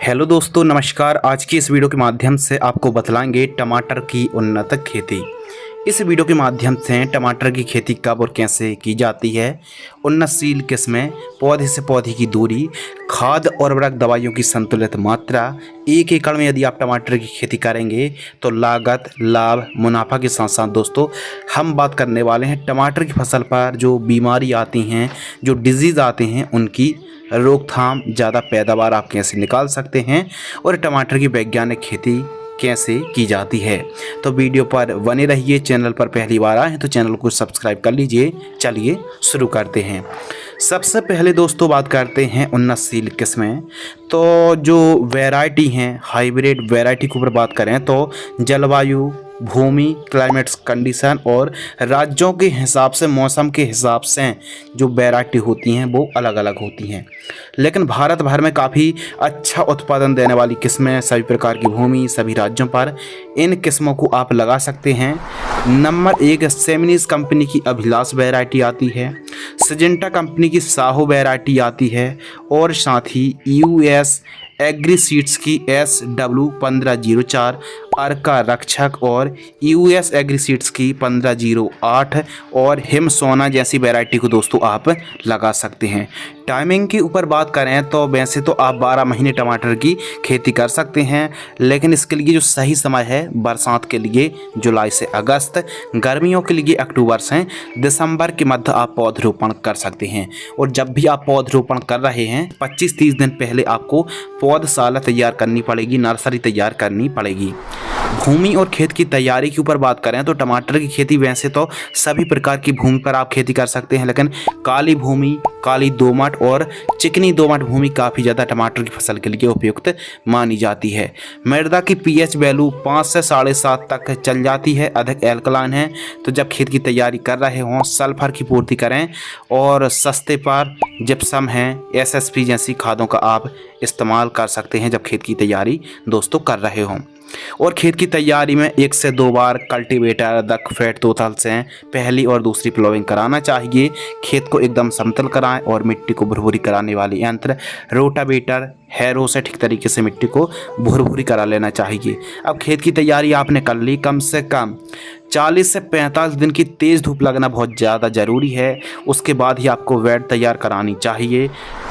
Hello दोस्तों, नमस्कार। आज की इस वीडियो के माध्यम से आपको बतलाएंगे टमाटर की उन्नत खेती। इस वीडियो के माध्यम से टमाटर की खेती कब और कैसे की जाती है, उन्नतशील किस्में, पौधे से पौधे की दूरी, खाद और उर्वरक दवाइयों की संतुलित मात्रा, 1 एकड़ में यदि आप टमाटर की खेती करेंगे तो लागत, लाभ, मुनाफा के साथ साथ दोस्तों हम बात करने वाले हैं टमाटर की फसल पर जो बीमारी आती हैं, जो डिजीज़ आते हैं, उनकी रोकथाम, ज़्यादा पैदावार आप कैसे निकाल सकते हैं और टमाटर की वैज्ञानिक खेती कैसे की जाती है। तो वीडियो पर बने रहिए। चैनल पर पहली बार आए हैं तो चैनल को सब्सक्राइब कर लीजिए। चलिए शुरू करते हैं। सबसे पहले दोस्तों बात करते हैं उन्नतशील किस्में। तो जो वैरायटी हैं, हाइब्रिड वैरायटी के ऊपर बात करें तो जलवायु, भूमि, क्लाइमेट कंडीशन और राज्यों के हिसाब से, मौसम के हिसाब से जो वैरायटी होती हैं वो अलग अलग होती हैं। लेकिन भारत भर में काफ़ी अच्छा उत्पादन देने वाली किस्में, सभी प्रकार की भूमि, सभी राज्यों पर इन किस्मों को आप लगा सकते हैं। नंबर 1 सेमिनीज कंपनी की अभिलाष वैरायटी आती है, सिजेंटा कंपनी की साहो वैरायटी आती है और साथ ही यूएस एग्री सीड्स की SW1504 अर्का रक्षक और यूएस एग्री सीड्स की 1508 और हिम सोना जैसी वैरायटी को दोस्तों आप लगा सकते हैं। टाइमिंग के ऊपर बात करें तो वैसे तो आप 12 महीने टमाटर की खेती कर सकते हैं, लेकिन इसके लिए जो सही समय है बरसात के लिए जुलाई से अगस्त, गर्मियों के लिए अक्टूबर से दिसंबर के मध्य आप पौधरोपण कर सकते हैं। और जब भी आप पौधरोपण कर रहे हैं 25-30 दिन पहले आपको पौधशाला तैयार करनी पड़ेगी, नर्सरी तैयार करनी पड़ेगी। भूमि और खेत की तैयारी के ऊपर बात करें तो टमाटर की खेती वैसे तो सभी प्रकार की भूमि पर आप खेती कर सकते हैं, लेकिन काली भूमि, काली दोमट और चिकनी दोमट भूमि काफ़ी ज़्यादा टमाटर की फसल के लिए उपयुक्त मानी जाती है। मृदा की पीएच वैल्यू 5 से 7.5 तक चल जाती है, अधिक एल्कलाइन है। तो जब खेत की तैयारी कर रहे हों सल्फर की पूर्ति करें और सस्ते पर जिप्सम है, SSP जैसी खादों का आप इस्तेमाल कर सकते हैं जब खेत की तैयारी दोस्तों कर रहे हों। और खेत की तैयारी में 1 से 2 बार कल्टीवेटर, दक फैट तोतल से पहली और दूसरी प्लोइंग कराना चाहिए। खेत को एकदम समतल कराएं और मिट्टी को भुरभुरी कराने वाली यंत्र रोटावेटर, हैरो से ठीक तरीके से मिट्टी को भुरभुरी करा लेना चाहिए। अब खेत की तैयारी आपने कर ली, कम से कम 40 से 45 दिन की तेज़ धूप लगना बहुत ज़्यादा ज़रूरी है। उसके बाद ही आपको वैड तैयार करानी चाहिए।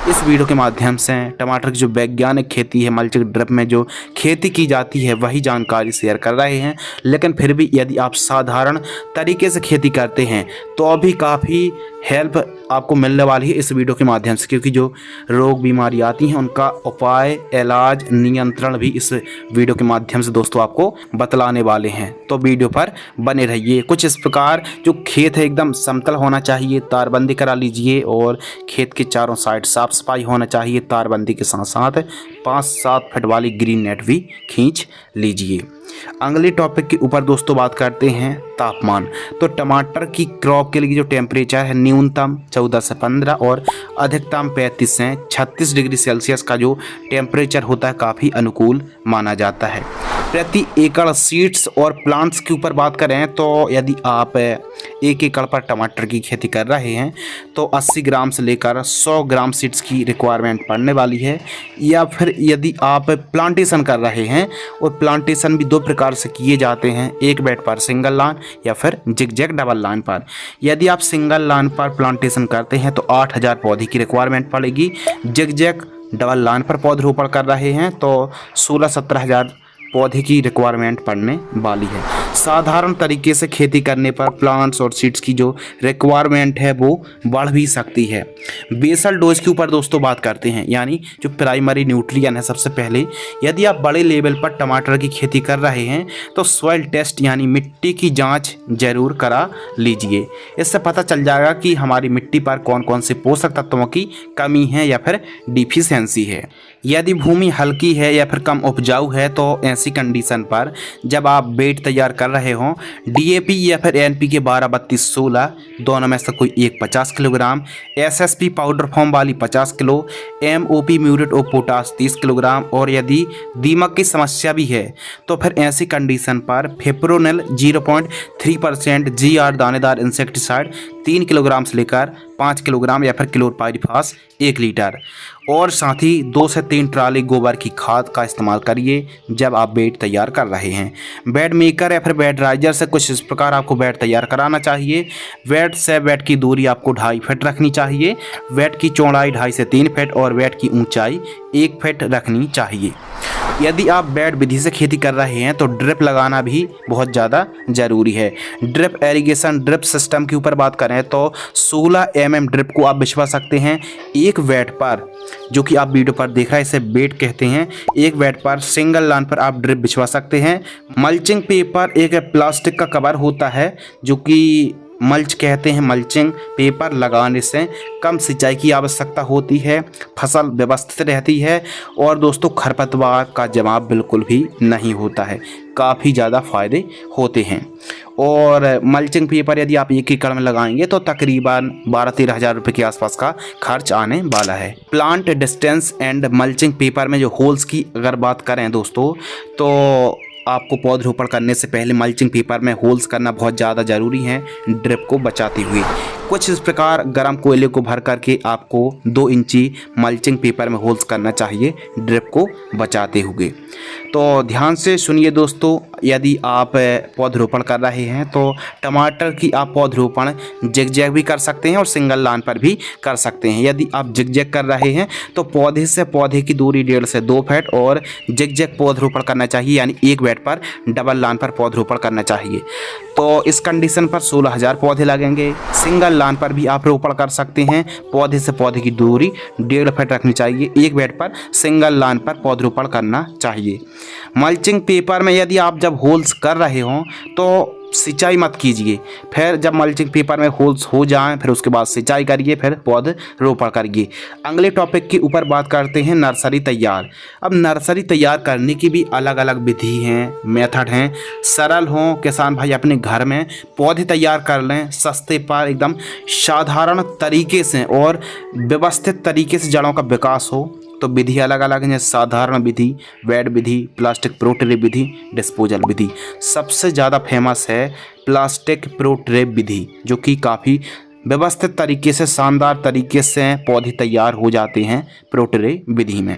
इस वीडियो के माध्यम से टमाटर की जो वैज्ञानिक खेती है, मल्टी ड्रिप में जो खेती की जाती है वही जानकारी शेयर कर रहे हैं। लेकिन फिर भी यदि आप साधारण तरीके से खेती करते हैं तो भी काफ़ी हेल्प आपको मिलने वाली है इस वीडियो के माध्यम से, क्योंकि जो रोग बीमारी आती हैं उनका उपाय, इलाज, नियंत्रण भी इस वीडियो के माध्यम से दोस्तों आपको बतलाने वाले हैं। तो वीडियो पर बने रहिए। कुछ इस प्रकार जो खेत है एकदम समतल होना चाहिए, तारबंदी करा लीजिए और खेत के चारों साइड साफ सफाई होना चाहिए। तारबंदी के साथ साथ 5-7 फीट वाली ग्रीन नेट भी खींच लीजिए। अगले टॉपिक के ऊपर दोस्तों बात करते हैं तापमान। तो टमाटर की क्रॉप के लिए जो टेम्परेचर है न्यूनतम 14 से 15 और अधिकतम 35 से 36 डिग्री सेल्सियस का जो टेम्परेचर होता है काफ़ी अनुकूल माना जाता है। प्रति एकड़ सीड्स और प्लांट्स के ऊपर बात करें तो यदि आप 1 एकड़ पर टमाटर की खेती कर रहे हैं तो 80 ग्राम से लेकर 100 ग्राम सीड्स की रिक्वायरमेंट पड़ने वाली है। या फिर यदि आप प्लांटेशन कर रहे हैं, और प्लांटेशन भी 2 प्रकार से किए जाते हैं, एक बेड पर सिंगल लाइन या फिर जिगजैग डबल लाइन पर। यदि आप सिंगल लाइन पर प्लांटेशन करते हैं तो 8000 पौधे की रिक्वायरमेंट पड़ेगी। जिगजैग डबल लाइन पर पौधरोपण कर रहे हैं तो 16-17 हज़ार पौधे की रिक्वायरमेंट पड़ने वाली है। साधारण तरीके से खेती करने पर प्लांट्स और सीड्स की जो रिक्वायरमेंट है वो बढ़ भी सकती है। बेसल डोज के ऊपर दोस्तों बात करते हैं, यानी जो प्राइमरी न्यूट्रिएंट है। सबसे पहले यदि आप बड़े लेवल पर टमाटर की खेती कर रहे हैं तो सॉइल टेस्ट यानी मिट्टी की जांच जरूर करा लीजिए। इससे पता चल जाएगा कि हमारी मिट्टी पर कौन कौन से पोषक तत्वों की कमी है या फिर डिफिशियंसी है। यदि भूमि हल्की है या फिर कम उपजाऊ है तो ऐसी कंडीशन पर जब आप बेड तैयार कर रहे हों DAP या फिर NPK 12-32-16 दोनों में से कोई एक 50 किलोग्राम, SSP पाउडर फॉर्म वाली 50 kilo, MOP muriate of potash 30 kilogram. और यदि दीमक की समस्या भी है तो फिर ऐसी कंडीशन पर फिप्रोनिल 0.3% GR दानेदार इंसेक्टिसाइड 3 किलोग्राम से लेकर 5 किलोग्राम या फिर क्लोरपाइरिफास 1 लीटर। और साथ ही 2 से 2-3 ट्राली गोबर की खाद का इस्तेमाल करिए जब आप बेड तैयार कर रहे हैं। बेड मेकर या फिर बेड राइजर से कुछ इस प्रकार आपको बेड तैयार कराना चाहिए। बेड से बेड की दूरी आपको 2.5 फीट रखनी चाहिए। बेड की चौड़ाई 2.5 से 3 फीट और बेड की ऊंचाई 1 फीट रखनी चाहिए। यदि आप बेड विधि से खेती कर रहे हैं तो ड्रिप लगाना भी बहुत ज़्यादा ज़रूरी है। ड्रिप एरीगेशन ड्रिप सिस्टम के ऊपर बात करें तो 16 mm ड्रिप को आप बिछवा सकते हैं एक बेड पर, जो कि आप वीडियो पर देख रहे हैं, इसे बेड कहते हैं। एक बेड पर सिंगल लाइन पर आप ड्रिप बिछवा सकते हैं। मल्चिंग पेपर एक प्लास्टिक का कवर होता है जो कि मल्च कहते हैं। मल्चिंग पेपर लगाने से कम सिंचाई की आवश्यकता होती है, फसल व्यवस्थित रहती है और दोस्तों खरपतवार का जमाव बिल्कुल भी नहीं होता है। काफ़ी ज़्यादा फ़ायदे होते हैं। और मल्चिंग पेपर यदि आप 1 एकड़ में लगाएंगे तो तकरीबन 12-13 हज़ार रुपये के आसपास का खर्च आने वाला है। Plant distance and mulching paper में जो होल्स की अगर बात करें दोस्तों, तो आपको पौधरोपण करने से पहले मल्चिंग पेपर में होल्स करना बहुत ज़्यादा ज़रूरी है ड्रिप को बचाते हुए। कुछ इस प्रकार गर्म कोयले को भर करके आपको 2 इंची मल्चिंग पेपर में होल्स करना चाहिए ड्रिप को बचाते हुए। तो ध्यान से सुनिए दोस्तों, यदि आप पौधरोपण कर रहे हैं तो टमाटर की आप पौधरोपण जिगजैग भी कर सकते हैं और सिंगल लाइन पर भी कर सकते हैं। यदि आप जिगजैग कर रहे हैं तो पौधे से पौधे की दूरी 1.5 से 2 फीट और जिगजैग पौधरोपण करना चाहिए, यानी एक बेड पर डबल लाइन पर पौधरोपण करना चाहिए। तो इस कंडीशन पर 16,000 पौधे लगेंगे। सिंगल लाइन पर भी आप रोपण कर सकते हैं। पौधे से पौधे की दूरी 1.5 फीट रखनी चाहिए। एक बेड पर सिंगल लाइन पर पौधरोपण करना चाहिए। मल्चिंग पेपर में यदि आप जब होल्स कर रहे हों तो सिंचाई मत कीजिए। फिर जब मल्चिंग पेपर में होल्स हो जाएं फिर उसके बाद सिंचाई करिए, फिर पौधरोपण करिए। अगले टॉपिक के ऊपर बात करते हैं नर्सरी तैयार। अब नर्सरी तैयार करने की भी अलग अलग विधि हैं, मेथड हैं। सरल हों किसान भाई अपने घर में पौधे तैयार कर लें सस्ते पर, एकदम साधारण तरीके से और व्यवस्थित तरीके से जड़ों का विकास हो। तो विधि अलग अलग हैं, साधारण विधि, बेड विधि, प्लास्टिक प्रो ट्रे विधि, डिस्पोजल विधि। सबसे ज़्यादा फेमस है प्लास्टिक प्रो ट्रे विधि, जो कि काफ़ी व्यवस्थित तरीके से शानदार तरीके से पौधे तैयार हो जाते हैं प्रो ट्रे विधि में।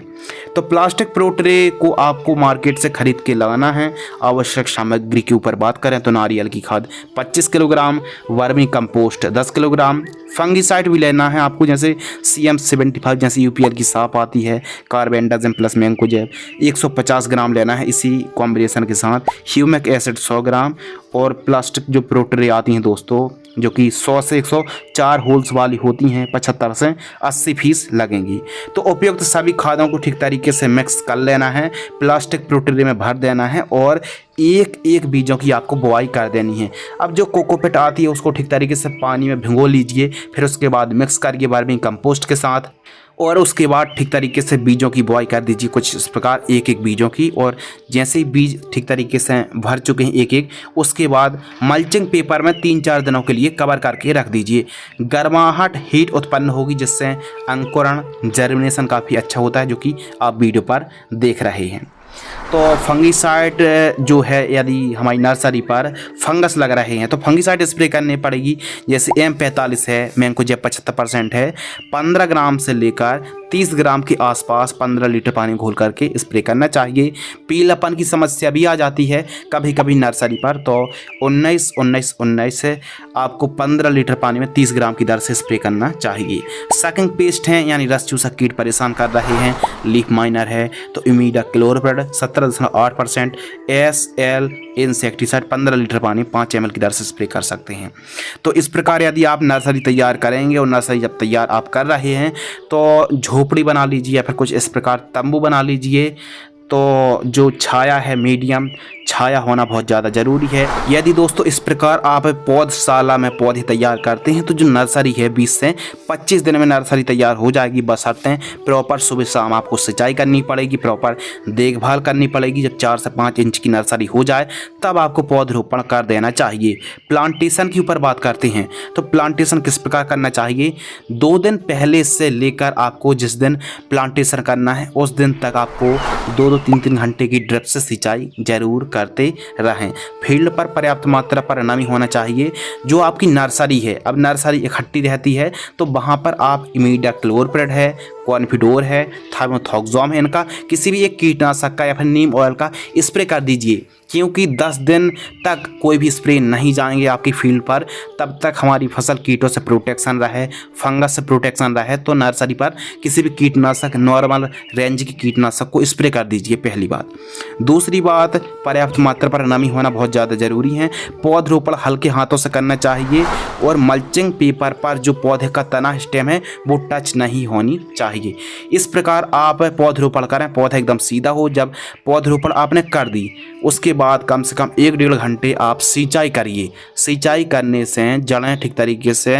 तो प्लास्टिक प्रो ट्रे को आपको मार्केट से खरीद के लगाना है। आवश्यक सामग्री के ऊपर बात करें तो नारियल की खाद 25 kilogram, vermi compost 10 kilogram, fungicide भी लेना है आपको, जैसे CM75 जैसी यूपीएल की साप आती है, कार्बेंडाजिम प्लस मैंकोजेब 150 ग्राम लेना है इसी कॉम्बिनेशन के साथ। ह्यूमिक एसिड 100 ग्राम और प्लास्टिक जो प्रो ट्रे आती हैं दोस्तों, जो कि 100 से 104 होल्स वाली होती हैं, 75 से 80 पीस लगेंगी। तो उपयुक्त सभी खादों को ठीक तरीके से मिक्स कर लेना है, प्लास्टिक प्रो ट्रे में भर देना है और एक एक बीजों की आपको बुआई कर देनी है। अब जो कोकोपीट आती है उसको ठीक तरीके से पानी में भिगो लीजिए, फिर उसके बाद मिक्स करिए वर्मी कंपोस्ट के साथ और उसके बाद ठीक तरीके से बीजों की बुआई कर दीजिए कुछ इस प्रकार एक एक बीजों की। और जैसे ही बीज ठीक तरीके से भर चुके हैं एक एक, उसके बाद मल्चिंग पेपर में 3-4 दिनों के लिए कवर करके रख दीजिए। गर्माहट हीट उत्पन्न होगी जिससे अंकुरण जर्मिनेशन काफ़ी अच्छा होता है, जो कि आप वीडियो पर देख रहे हैं। तो फंगीसाइड जो है, यदि हमारी नर्सरी पर फंगस लग रहे हैं तो फंगीसाइड स्प्रे करनी पड़ेगी। जैसे M45 है, मैंकोजेब 75% है, 15 ग्राम से लेकर 30 ग्राम के आसपास 15 लीटर पानी घोल करके स्प्रे करना चाहिए। पीलापन की समस्या भी आ जाती है कभी कभी नर्सरी पर, तो 19-19-19 से आपको 15 लीटर पानी में 30 ग्राम की दर से स्प्रे करना चाहिए। सकिंग पेस्ट हैं, यानी रस चूसक कीट परेशान कर रहे हैं, लीफ माइनर है तो इमीडाक्लोप्रिड 17.8%, SL इंसेक्टिसाइड 15 लीटर पानी 5 ml की दर से स्प्रे कर सकते हैं। तो इस प्रकार यदि आप नर्सरी तैयार करेंगे और नर्सरी जब तैयार आप कर रहे हैं तो झोपड़ी बना लीजिए या फिर कुछ इस प्रकार तंबू बना लीजिए। तो जो छाया है, मीडियम छाया होना बहुत ज़्यादा ज़रूरी है। यदि दोस्तों इस प्रकार आप पौधशाला में पौधे तैयार करते हैं तो जो नर्सरी है 20 से 25 दिन में नर्सरी तैयार हो जाएगी, बशर्ते प्रॉपर सुबह शाम आपको सिंचाई करनी पड़ेगी, प्रॉपर देखभाल करनी पड़ेगी। जब 4 से 5 इंच की नर्सरी हो जाए तब आपको पौधरोपण कर देना चाहिए। प्लांटेशन के ऊपर बात करते हैं तो प्लांटेशन किस प्रकार करना चाहिए। 2 दिन पहले से लेकर आपको जिस दिन प्लांटेशन करना है उस दिन तक आपको 2-3 घंटे की ड्रिप से सिंचाई जरूर करते रहें। फील्ड पर पर्याप्त मात्रा पर नमी होना चाहिए। जो आपकी नर्सरी है, अब नर्सरी इकट्ठी रहती है तो वहाँ पर आप इमीडाक्लोप्रिड है, कॉन्फिडोर है, थाइमोथोक्सोम है, इनका किसी भी एक कीटनाशक का या फिर नीम ऑयल का स्प्रे कर दीजिए, क्योंकि 10 दिन तक कोई भी स्प्रे नहीं जाएंगे आपकी फील्ड पर, तब तक हमारी फसल कीटों से प्रोटेक्शन रहे, फंगस से प्रोटेक्शन रहे। तो नर्सरी पर किसी भी कीटनाशक, नॉर्मल रेंज की कीटनाशक को स्प्रे कर दीजिए, पहली बात। दूसरी बात, पर्याप्त मात्रा पर नमी होना बहुत ज़्यादा ज़रूरी है। पौधरोपण हल्के हाथों से करना चाहिए और मल्चिंग पेपर पर जो पौधे का तना स्टेम है वो टच नहीं होनी चाहिए। इस प्रकार आप पौधरोपण करें, पौधा एकदम सीधा हो। जब पौधरोपण आपने कर दी उसके बाद कम से कम 1-1.5 घंटे आप सिंचाई करिए। सिंचाई करने से जड़ें ठीक तरीके से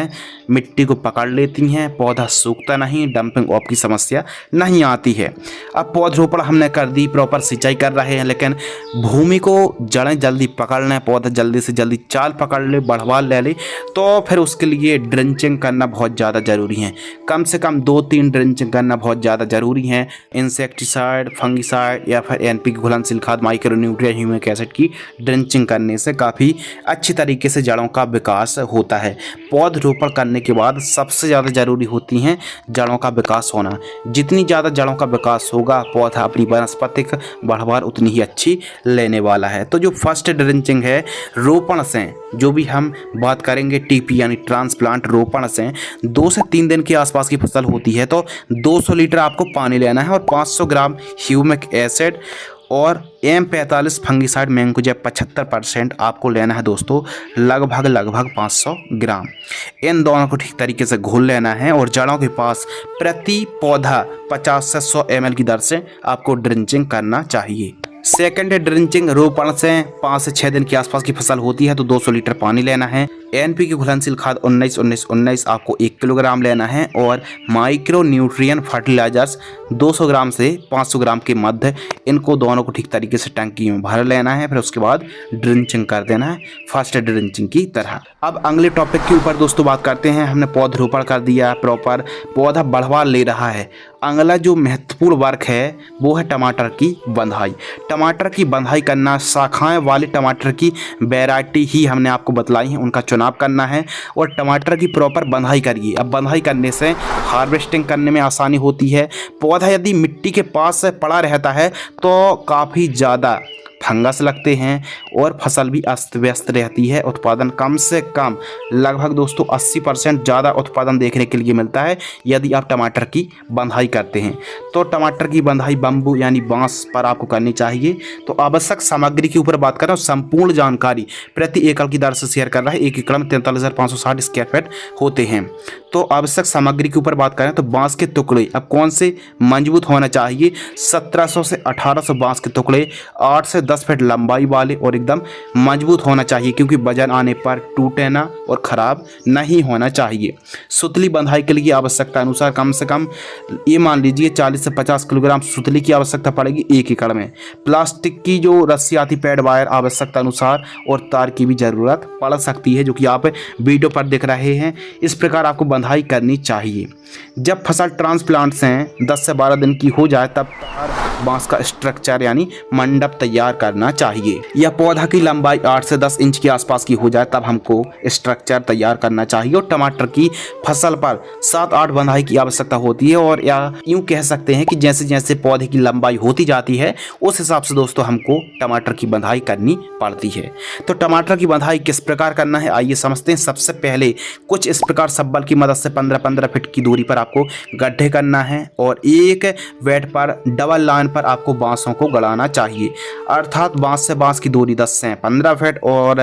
मिट्टी को पकड़ लेती हैं, पौधा सूखता नहीं, डंपिंग ऑफ की समस्या नहीं आती है। अब पौधरोपण हमने कर दी, प्रॉपर सिंचाई कर रहे हैं, लेकिन भूमि को जड़ें जल्दी पकड़ लें, पौधा जल्दी से जल्दी चाल पकड़ ले, बढ़वा ले ले, तो फिर उसके लिए ड्रेंचिंग करना बहुत ज़्यादा ज़रूरी है। कम से कम 2-3 ड्रेंचिंग करना बहुत ज़्यादा ज़रूरी है। इंसेक्टिसाइड, फंगिसाइड या फिर NPK घुलनशील खाद, माइक्रोन्यूट्रिएंट, ह्यूमिक एसिड की ड्रेंचिंग करने से काफ़ी अच्छी तरीके से जड़ों का विकास होता है। पौधरोपण करने के बाद सबसे ज़्यादा ज़रूरी होती हैं जड़ों का विकास होना। जितनी ज़्यादा जड़ों का विकास होगा, पौधा अपनी वनस्पतिक बढ़वार उतनी ही अच्छी लेने वाला है। तो जो फर्स्ट ड्रेंचिंग है रोपण से, जो भी हम बात करेंगे TP यानी ट्रांसप्लांट रोपण से 2 से 3 दिन के आसपास की फसल होती है, तो 200 लीटर आपको पानी लेना है और 500 ग्राम ह्यूमिक एसिड और M45 फंगिसाइड मैंकोजेब 75% आपको लेना है दोस्तों, लगभग 500 ग्राम। इन दोनों को ठीक तरीके से घोल लेना है और जड़ों के पास प्रति पौधा 50 से 100 ml की दर से आपको ड्रिंचिंग करना चाहिए। सेकेंड ड्रिंचिंग रोपण से 5 से 6 दिन के आसपास की फसल होती है, तो 200 लीटर पानी लेना है। NPK घुलनशील खाद 19-19-19 आपको 1 किलोग्राम लेना है और माइक्रो न्यूट्रिएंट फर्टिलाइजर्स 200 ग्राम से 500 ग्राम के मध्य, इनको दोनों को ठीक तरीके से टंकी में भर लेना है। फिर उसके बाद ड्रिंचिंग कर देना है फर्स्ट ड्रिंचिंग की तरह। अब अगले टॉपिक के ऊपर दोस्तों बात करते हैं। हमने पौधरोपण कर दिया, प्रॉपर पौधा बढ़वा ले रहा है। अगला जो महत्वपूर्ण वर्क है वो है टमाटर की बंधाई। टमाटर की बंधाई करना, शाखाएं वाले टमाटर की वैरायटी ही हमने आपको बतलाई है, उनका चुनाव करना है और टमाटर की प्रॉपर बंधाई करिए। अब बंधाई करने से हार्वेस्टिंग करने में आसानी होती है। पौधा यदि मिट्टी के पास पड़ा रहता है तो काफ़ी ज़्यादा फंगस लगते हैं और फसल भी अस्त व्यस्त रहती है। उत्पादन कम से कम लगभग दोस्तों 80% ज़्यादा उत्पादन देखने के लिए मिलता है यदि आप टमाटर की बंधाई करते हैं। तो टमाटर की बंधाई बम्बू यानी बांस पर आपको करनी चाहिए। तो आवश्यक सामग्री के ऊपर बात कर रहा हूँ, संपूर्ण जानकारी प्रति एकड़ की दर से शेयर कर रहा है। 1 एकड़ में 43,560 स्क्वायर फीट होते हैं। तो आवश्यक सामग्री के ऊपर बात करें तो बांस के टुकड़े अब कौन से मजबूत होना चाहिए, 1700 से 1800 बांस के टुकड़े 8 से 10 फीट लंबाई वाले और एकदम मजबूत होना चाहिए, क्योंकि वजन आने पर टूटे ना और ख़राब नहीं होना चाहिए। सुतली बंधाई के लिए आवश्यकता अनुसार कम से कम ये मान लीजिए 40 से 50 किलोग्राम सुतली की आवश्यकता पड़ेगी 1 एकड़ में। प्लास्टिक की जो रस्सी आती, पैड वायर आवश्यकता अनुसार, और तार की भी ज़रूरत पड़ सकती है, जो कि आप वीडियो पर देख रहे हैं। इस प्रकार आपको बंधाई करनी चाहिए। जब फसल ट्रांसप्लांट से 10 से 12 दिन की हो जाए तब बांस का स्ट्रक्चर यानी मंडप तैयार करना चाहिए। या पौधा की लंबाई 8 से 10 इंच के आसपास की हो जाए तब हमको स्ट्रक्चर तैयार करना चाहिए। और टमाटर की फसल पर 7-8 बंधाई की आवश्यकता होती है, और या यूँ कह सकते हैं कि जैसे जैसे पौधे की लंबाई होती जाती है उस हिसाब से दोस्तों हमको टमाटर की बंधाई करनी पड़ती है। तो टमाटर की बंधाई किस प्रकार करना है आइए समझते हैं। सबसे पहले कुछ इस प्रकार सब्बल की मदद से 15-15 फीट की दूरी पर आपको गड्ढे करना है और एक बेड पर डबल लाइन पर आपको बांसों को गड़ाना चाहिए। अर्थात बांस से बांस की दूरी 10 से 15 फीट, और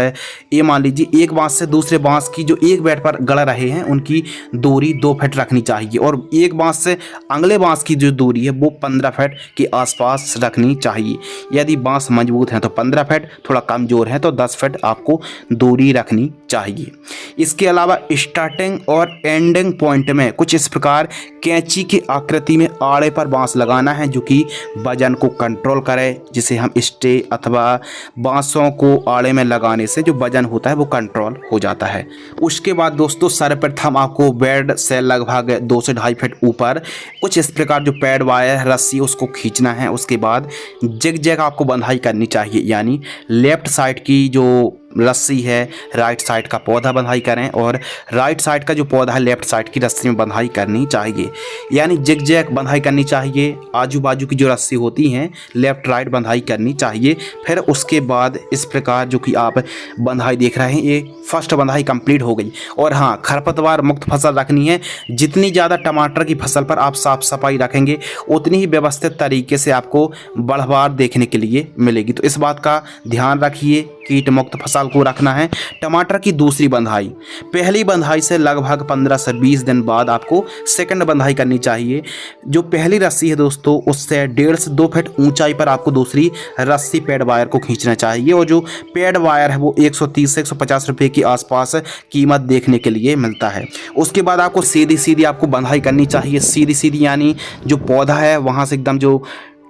ये मान लीजिए एक बांस से दूसरे बांस की जो एक बेड पर गड़ रहे हैं उनकी दूरी 2 फीट रखनी चाहिए, और एक बांस से अगले बांस की जो दूरी है वो 15 फीट के आसपास रखनी चाहिए। यदि बांस मजबूत है तो 15 फीट, थोड़ा कमज़ोर है तो 10 फीट आपको दूरी रखनी चाहिए। इसके अलावा स्टार्टिंग और एंडिंग पॉइंट में कुछ इस प्रकार कैंची की आकृति में आड़े पर बांस लगाना है, जो कि वजन को कंट्रोल करे, जिसे हम स्टे अथवा बांसों को आड़े में लगाने से जो वजन होता है वो कंट्रोल हो जाता है। उसके बाद दोस्तों सर्वप्रथम आपको बेड से लगभग 2 से 2.5 फीट ऊपर कुछ इस प्रकार जो पैड वायर रस्सी उसको खींचना है। उसके बाद जिग आपको बंधाई करनी चाहिए, यानी लेफ्ट साइड की जो रस्सी है राइट साइड का पौधा बंधाई करें और राइट साइड का जो पौधा है लेफ्ट साइड की रस्सी में बंधाई करनी चाहिए, यानी जिग बंधाई करनी चाहिए। आजू बाजू की जो रस्सी होती हैं लेफ्ट राइट बंधाई करनी चाहिए। फिर उसके बाद इस प्रकार जो कि आप बंधाई देख रहे हैं, ये फर्स्ट बंधाई कंप्लीट हो गई। और हाँ, खरपतवार मुक्त फसल रखनी है। जितनी ज़्यादा टमाटर की फसल पर आप साफ सफाई रखेंगे उतनी ही व्यवस्थित तरीके से आपको बढ़वार देखने के लिए मिलेगी। तो इस बात का ध्यान रखिए, कीट मुक्त फसल को रखना है। टमाटर की दूसरी बंधाई, पहली बंधाई से लगभग 15 से 20 दिन बाद आपको सेकंड बंधाई करनी चाहिए। जो पहली रस्सी है दोस्तों उससे 1.5 से 2 फीट ऊंचाई पर आपको दूसरी रस्सी पैड वायर को खींचना चाहिए और जो पैड वायर है वो 130 से 150 रुपये के आसपास कीमत देखने के लिए मिलता है। उसके बाद आपको सीधी आपको बंधाई करनी चाहिए, सीधी यानी जो पौधा है वहाँ से एकदम जो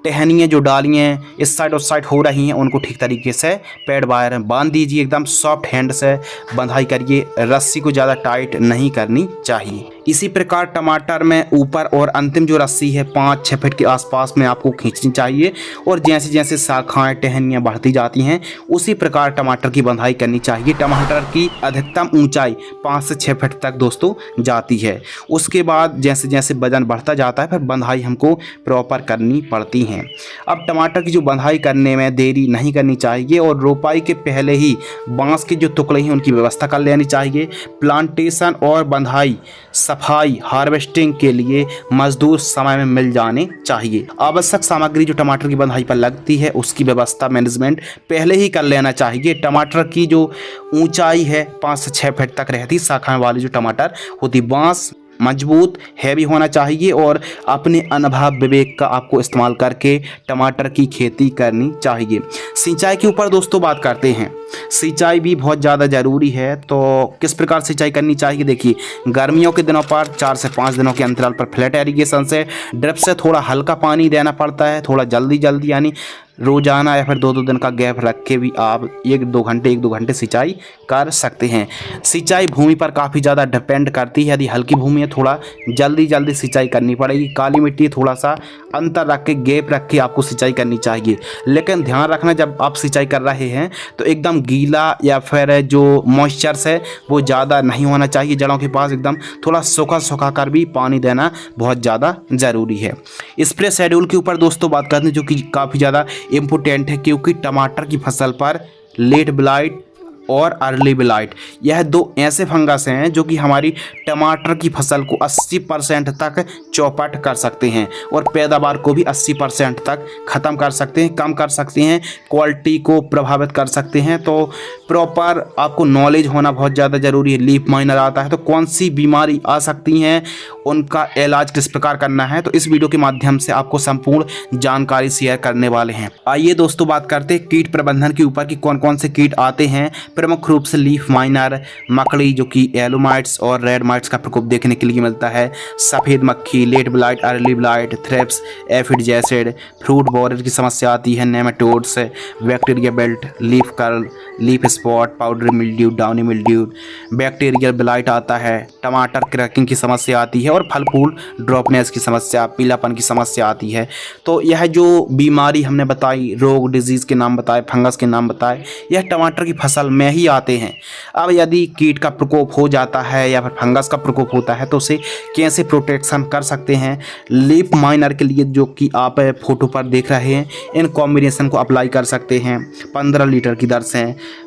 टहनियाँ जो डालियाँ इस साइड उस साइड हो रही हैं उनको ठीक तरीके से पैड वायर में बांध दीजिए। एकदम सॉफ्ट हैंड से बंधाई करिए, रस्सी को ज़्यादा टाइट नहीं करनी चाहिए। इसी प्रकार टमाटर में ऊपर और अंतिम जो रस्सी है 5-6 फीट के आसपास में आपको खींचनी चाहिए और जैसे जैसे शाखाएं टहनियाँ बढ़ती जाती हैं उसी प्रकार टमाटर की बंधाई करनी चाहिए। टमाटर की अधिकतम ऊंचाई 5 से 6 फीट तक दोस्तों जाती है। उसके बाद जैसे जैसे वजन बढ़ता जाता है फिर बंधाई हमको प्रॉपर करनी पड़ती है। अब टमाटर की जो बंधाई करने में देरी नहीं करनी चाहिए और रोपाई के पहले ही बांस के जो टुकड़े हैं उनकी व्यवस्था कर लेनी चाहिए। प्लांटेशन और बंधाई सफाई हार्वेस्टिंग के लिए मजदूर समय में मिल जाने चाहिए। आवश्यक सामग्री जो टमाटर की बंधाई पर लगती है उसकी व्यवस्था मैनेजमेंट पहले ही कर लेना चाहिए। टमाटर की जो ऊंचाई है 5 से 6 फीट तक रहती शाखाएं वाली जो टमाटर होती, बांस मजबूत हैवी होना चाहिए और अपने अनुभव विवेक का आपको इस्तेमाल करके टमाटर की खेती करनी चाहिए। सिंचाई के ऊपर दोस्तों बात करते हैं। सिंचाई भी बहुत ज़्यादा ज़रूरी है, तो किस प्रकार सिंचाई करनी चाहिए देखिए। गर्मियों के दिनों पर 4 से 5 दिनों के अंतराल पर फ्लैट एरीगेशन से ड्रिप से थोड़ा हल्का पानी देना पड़ता है, थोड़ा जल्दी यानी रोजाना या फिर 2-2 दिन का गैप रख के भी आप 1-2 घंटे सिंचाई कर सकते हैं। सिंचाई भूमि पर काफ़ी ज़्यादा डिपेंड करती है। यदि हल्की भूमि है थोड़ा जल्दी सिंचाई करनी पड़ेगी। काली मिट्टी थोड़ा सा अंतर रख के गैप रख के आपको सिंचाई करनी चाहिए। लेकिन ध्यान रखना जब आप सिंचाई कर रहे हैं तो एकदम गीला या फिर जो मॉइस्चर्स है वो ज़्यादा नहीं होना चाहिए। जड़ों के पास एकदम थोड़ा सूखा कर भी पानी देना बहुत ज़्यादा ज़रूरी है। स्प्रे शेड्यूल के ऊपर दोस्तों बात करते हैं जो कि काफ़ी ज़्यादा इम्पोर्टेंट है, क्योंकि टमाटर की फसल पर लेट ब्लाइट और अर्ली ब्लाइट यह 2 ऐसे फंगस हैं जो कि हमारी टमाटर की फसल को 80% तक चौपट कर सकते हैं और पैदावार को भी 80% तक ख़त्म कर सकते हैं, कम कर सकते हैं, क्वालिटी को प्रभावित कर सकते हैं। तो प्रॉपर आपको नॉलेज होना बहुत ज़्यादा ज़रूरी है। लीफ माइनर आता है तो कौन सी बीमारी आ सकती हैं, उनका इलाज किस प्रकार करना है, तो इस वीडियो के माध्यम से आपको संपूर्ण जानकारी शेयर करने वाले हैं। आइए दोस्तों बात करते हैं कीट प्रबंधन के ऊपर कि कौन कौन से कीट आते हैं। प्रमुख रूप से लीफ माइनर, मकड़ी जो कि येलो माइट्स और रेड माइट्स का प्रकोप देखने के लिए मिलता है, सफ़ेद मक्खी, late blight, early blight, thrips, aphid jassid, fruit borer की समस्या आती है, nematodes, bacteria belt, leaf curl, leaf spot, powder mildew, downy mildew, bacterial blight आता है, टमाटर क्रैकिंग की समस्या आती है और फल फूल ड्रॉपनेस की समस्या, पीलापन की समस्या आती है। तो यह जो बीमारी हमने बताई, रोग डिजीज़ के नाम बताए, फंगस के नाम बताए, यह टमाटर की फसल में ही आते हैं। अब यदि कीट का प्रकोप हो जाता है या फिर फंगस का प्रकोप होता है तो उसे कैसे प्रोटेक्शन कर सकते हैं। लीफ माइनर के लिए जो कि आप फोटो पर देख रहे हैं, इन कॉम्बिनेशन को अप्लाई कर सकते हैं 15 लीटर की दर से।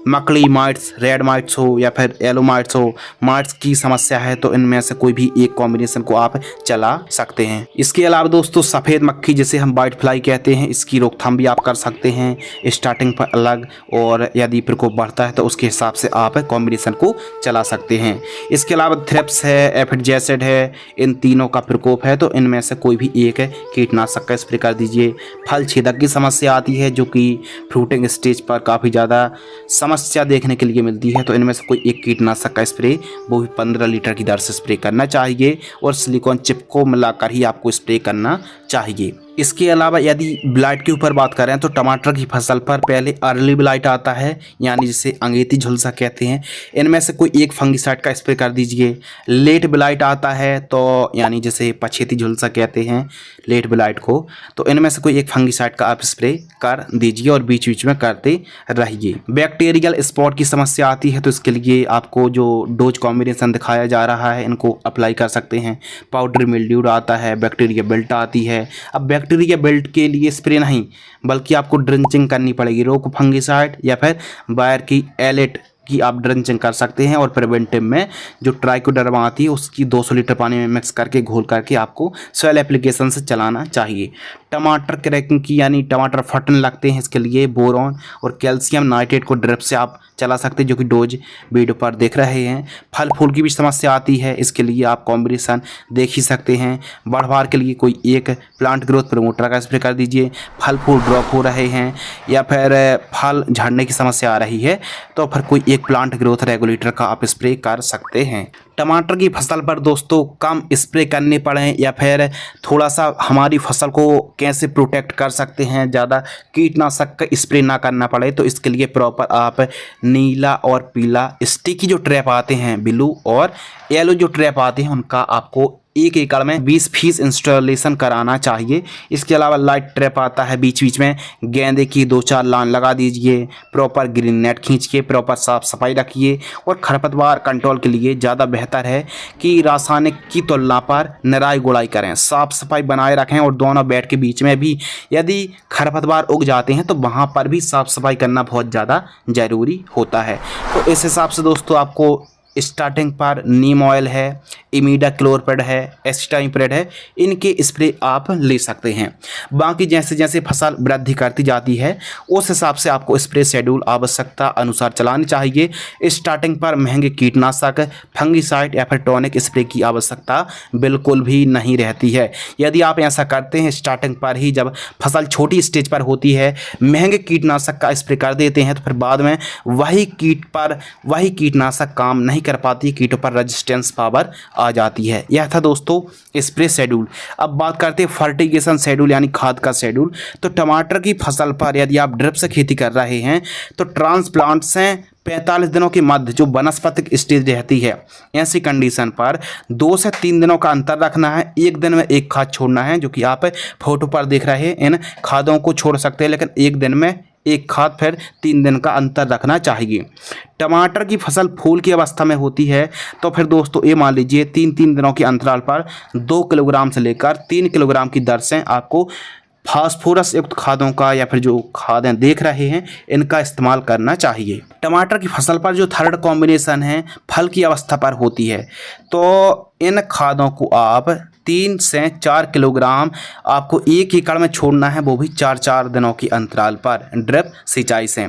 मकड़ी माइट्स, रेड माइट्स हो या फिर येलो माइट्स हो, माइट्स की समस्या है तो इनमें से कोई भी एक कॉम्बिनेशन को आप चला सकते हैं। इसके अलावा दोस्तों सफ़ेद मक्खी जिसे हम वाइट फ्लाई कहते हैं, इसकी रोकथाम भी आप कर सकते हैं स्टार्टिंग पर अलग, और यदि प्रकोप बढ़ता है तो उसके हिसाब से आप कॉम्बिनेशन को चला सकते हैं। इसके अलावा थ्रिप्स है, एफिड जैसिड है, इन तीनों का प्रकोप है तो इनमें से कोई भी एक कीटनाशक का स्प्रे कर दीजिए। फल छेदक की समस्या आती है जो कि फ्रूटिंग स्टेज पर काफ़ी ज़्यादा समस्या देखने के लिए मिलती है, तो इनमें से कोई एक कीटनाशक का स्प्रे वो भी 15 लीटर की दर से स्प्रे करना चाहिए और सिलिकॉन चिप को मिलाकर ही आपको स्प्रे करना चाहिए। इसके अलावा यदि ब्लाइट के ऊपर बात करें तो टमाटर की फसल पर पहले अर्ली ब्लाइट आता है, यानी जिसे अंगेती झुलसा कहते हैं। इनमें से कोई एक फंगिसाइड का स्प्रे कर दीजिए। लेट ब्लाइट आता है तो यानी जिसे पछेती झुलसा कहते हैं लेट ब्लाइट को, तो इनमें से कोई एक फंगिसाइड का आप स्प्रे कर दीजिए और बीच बीच में करते रहिए। बैक्टीरियल स्पॉट की समस्या आती है तो इसके लिए आपको जो डोज कॉम्बिनेशन दिखाया जा रहा है इनको अप्लाई कर सकते हैं। पाउडर मिल्ड्यूड आता है, बैक्टीरिया बेल्ट आती है। अब बैक्टीरिया बेल्ट के लिए स्प्रे नहीं बल्कि आपको ड्रिंचिंग करनी पड़ेगी। रोक फंगिसाइड या फिर बायर की एलेट की आप ड्रिंचिंग कर सकते हैं और प्रिवेंटिव में जो ट्राइकोडर्मा आती है उसकी 200 लीटर पानी में मिक्स करके घोल करके आपको सॉइल एप्लीकेशन से चलाना चाहिए। टमाटर क्रैकिंग की यानी टमाटर फटने लगते हैं, इसके लिए बोरॉन और कैल्शियम नाइट्रेट को ड्रिप से आप चला सकते हैं, जो कि डोज वीडियो पर देख रहे हैं। फल फूल की भी समस्या आती है, इसके लिए आप कॉम्बिनेशन देख ही सकते हैं। बढ़वार के लिए कोई एक प्लांट ग्रोथ प्रमोटर का स्प्रे कर दीजिए। फल फूल ड्रॉप हो रहे हैं या फिर फल झड़ने की समस्या आ रही है तो फिर कोई एक प्लांट ग्रोथ रेगुलेटर का आप स्प्रे कर सकते हैं। टमाटर की फसल पर दोस्तों कम स्प्रे करने पड़े या फिर थोड़ा सा हमारी फसल को कैसे प्रोटेक्ट कर सकते हैं, ज़्यादा कीटनाशक का स्प्रे ना करना पड़े, तो इसके लिए प्रॉपर आप नीला और पीला स्टिकी जो ट्रैप आते हैं, ब्लू और येलो जो ट्रैप आते हैं, उनका आपको 1 एकड़ में 20 पीस इंस्टॉलेशन कराना चाहिए। इसके अलावा लाइट ट्रैप आता है, बीच बीच में गेंदे की 2-4 लाइन लगा दीजिए। प्रॉपर ग्रीन नेट खींच के प्रॉपर साफ सफाई रखिए। और खरपतवार कंट्रोल के लिए ज़्यादा बेहतर है कि रासायनिक की तुलना पर निराई गुड़ाई करें, साफ सफाई बनाए रखें और दोनों बेड के बीच में भी यदि खरपतवार उग जाते हैं तो वहाँ पर भी साफ सफाई करना बहुत ज़्यादा ज़रूरी होता है। तो इस हिसाब से दोस्तों आपको स्टार्टिंग पर नीम ऑयल है, इमीडा क्लोरपेड है, एसिटाइमप्रेड है, इनके स्प्रे आप ले सकते हैं। बाकी जैसे जैसे फसल वृद्धि करती जाती है उस हिसाब से आपको स्प्रे शेड्यूल आवश्यकता अनुसार चलानी चाहिए। स्टार्टिंग पर महंगे कीटनाशक, फंगिसाइड या फिर टॉनिक स्प्रे की आवश्यकता बिल्कुल भी नहीं रहती है। यदि आप ऐसा करते हैं स्टार्टिंग पर ही, जब फसल छोटी स्टेज पर होती है, महंगे कीटनाशक का स्प्रे कर देते हैं तो फिर बाद में वही कीटनाशक काम नहीं कर पाती, कीटों पर रेजिस्टेंस पावर आ जाती है। यह था दोस्तों स्प्रे शेड्यूल। अब बात करते हैं फर्टिगेशन शेड्यूल यानी खाद का शेड्यूल। तो टमाटर की फसल पर यदि आप ड्रिप से खेती कर रहे हैं तो ट्रांसप्लांट से 45 दिनों के मध्य जो वनस्पतिक स्टेज रहती है, ऐसी कंडीशन पर 2 से 3 दिनों का अंतर रखना है। 1 दिन में एक खाद छोड़ना है, जो कि आप फोटो पर देख रहे हैं। इन खादों को छोड़ सकते हैं लेकिन 1 दिन में एक खाद, फिर 3 दिन का अंतर रखना चाहिए। टमाटर की फसल फूल की अवस्था में होती है तो फिर दोस्तों ये मान लीजिए 3-3 दिनों के अंतराल पर 2 किलोग्राम से लेकर 3 किलोग्राम की दर से आपको फास्फोरस युक्त खादों का या फिर जो खादें देख रहे हैं इनका इस्तेमाल करना चाहिए। टमाटर की फसल पर जो थर्ड कॉम्बिनेशन है फल की अवस्था पर होती है तो इन खादों को आप 3 से 4 किलोग्राम आपको 1 एकड़ में छोड़ना है, वो भी 4-4 दिनों की अंतराल पर ड्रिप सिंचाई से।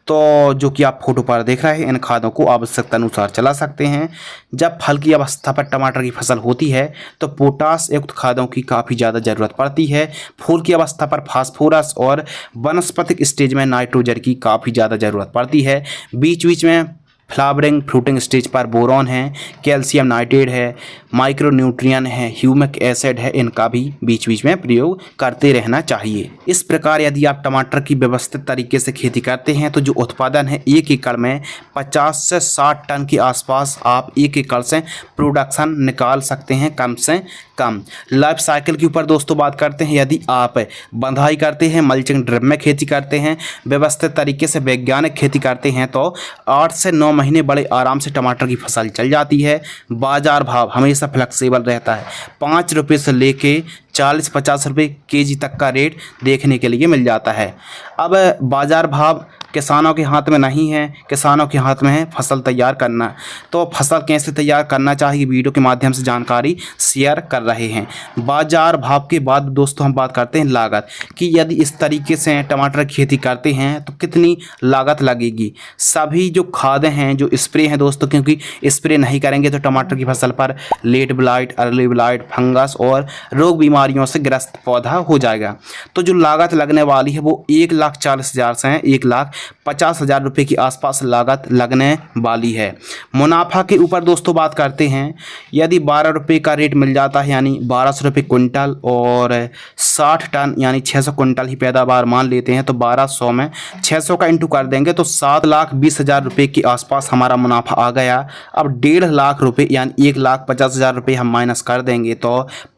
तो जो कि आप फोटो पर देख रहे हैं, इन खादों को आवश्यकता अनुसार चला सकते हैं। जब फल की अवस्था पर टमाटर की फसल होती है तो पोटास युक्त खादों की काफ़ी ज़्यादा ज़रूरत पड़ती है। फूल की अवस्था पर फास्फोरस और वनस्पतिक स्टेज में नाइट्रोजन की काफ़ी ज़्यादा ज़रूरत पड़ती है। बीच बीच में फ्लावरिंग फ्रूटिंग स्टेज पर बोरॉन है, कैल्शियम नाइट्रेट है, माइक्रोन्यूट्रियन है, ह्यूमिक एसिड है, इनका भी बीच बीच में प्रयोग करते रहना चाहिए। इस प्रकार यदि आप टमाटर की व्यवस्थित तरीके से खेती करते हैं तो जो उत्पादन है 1 एकड़ में 50 से 60 टन के आसपास आप 1 एकड़ से प्रोडक्शन निकाल सकते हैं, कम से कम। लाइफ साइकिल के ऊपर दोस्तों बात करते हैं, यदि आप बंधाई करते हैं, मल्चिंग ड्रिप में खेती करते हैं, व्यवस्थित तरीके से वैज्ञानिक खेती करते हैं तो 8 से 9 महीने बड़े आराम से टमाटर की फसल चल जाती है। बाजार भाव हमेशा फ्लेक्सिबल रहता है, 5 रुपये से लेके 40-50 रुपये केजी तक का रेट देखने के लिए मिल जाता है। अब बाजार भाव किसानों के हाथ में नहीं है, किसानों के हाथ में है फसल तैयार करना। तो फसल कैसे तैयार करना चाहिए वीडियो के माध्यम से जानकारी शेयर कर रहे हैं। बाजार भाव के बाद दोस्तों हम बात करते हैं लागत कि यदि इस तरीके से टमाटर की खेती करते हैं तो कितनी लागत लगेगी। सभी जो खादें हैं, जो स्प्रे हैं दोस्तों, क्योंकि स्प्रे नहीं करेंगे तो टमाटर की फसल पर late blight, early blight, fungus और रोग बीमारी बीमारियों से ग्रस्त पौधा हो जाएगा। तो जो लागत लगने वाली है वो 1,40,000 से 1,50,000 रुपये के आसपास लागत लगने वाली है। मुनाफा के ऊपर दोस्तों बात करते हैं, यदि 12 रुपये का रेट मिल जाता है यानी 1200 रुपये कुंटल और 60 टन यानी 600 कुंटल ही पैदावार मान लेते हैं, तो 1200 में 600 का इंटू कर देंगे तो 7,20,000 रुपये के आसपास हमारा मुनाफा आ गया। अब 1.5 लाख रुपये यानी 1,50,000 रुपये हम माइनस कर देंगे तो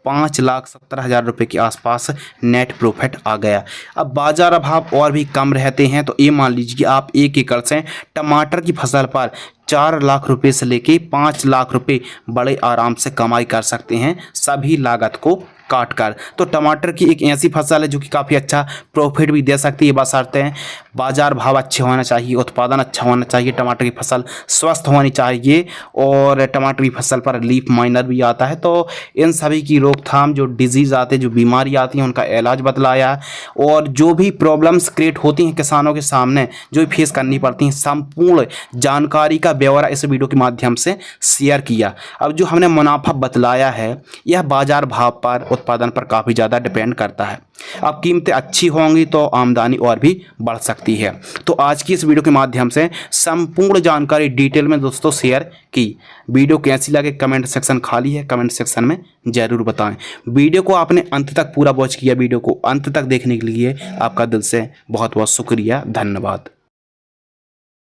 5,70,000 रुपये के आसपास नेट प्रॉफिट आ गया। अब बाजार भाव और भी कम रहते हैं तो ये मान लीजिए कि आप 1 एकड़ से टमाटर की फसल पर 4 लाख रुपए से लेके 5 लाख रुपए बड़े आराम से कमाई कर सकते हैं, सभी लागत को काट कर। तो टमाटर की एक ऐसी फसल है जो कि काफ़ी अच्छा प्रॉफिट भी दे सकती है, बशर्ते बाजार भाव अच्छे होना चाहिए, उत्पादन अच्छा होना चाहिए, टमाटर की फसल स्वस्थ होनी चाहिए और टमाटर की फसल पर लीफ माइनर भी आता है। तो इन सभी की रोकथाम, जो डिजीज़ आते हैं, जो बीमारी आती हैं, उनका इलाज बतलाया और जो भी प्रॉब्लम्स क्रिएट होती हैं किसानों के सामने जो भी फेस करनी पड़ती हैं, संपूर्ण जानकारी का ब्यौरा इस वीडियो के माध्यम से शेयर किया। अब जो हमने मुनाफा बतलाया है यह बाजार भाव पर, उत्पादन पर काफ़ी ज़्यादा डिपेंड करता है। अब कीमतें अच्छी होंगी तो आमदनी और भी बढ़ सकती है। तो आज की इस वीडियो के माध्यम से संपूर्ण जानकारी डिटेल में दोस्तों शेयर की। वीडियो कैसी लगे कमेंट सेक्शन खाली है, कमेंट सेक्शन में ज़रूर बताएं। वीडियो को आपने अंत तक पूरा वॉच किया, वीडियो को अंत तक देखने के लिए आपका दिल से बहुत बहुत शुक्रिया, धन्यवाद।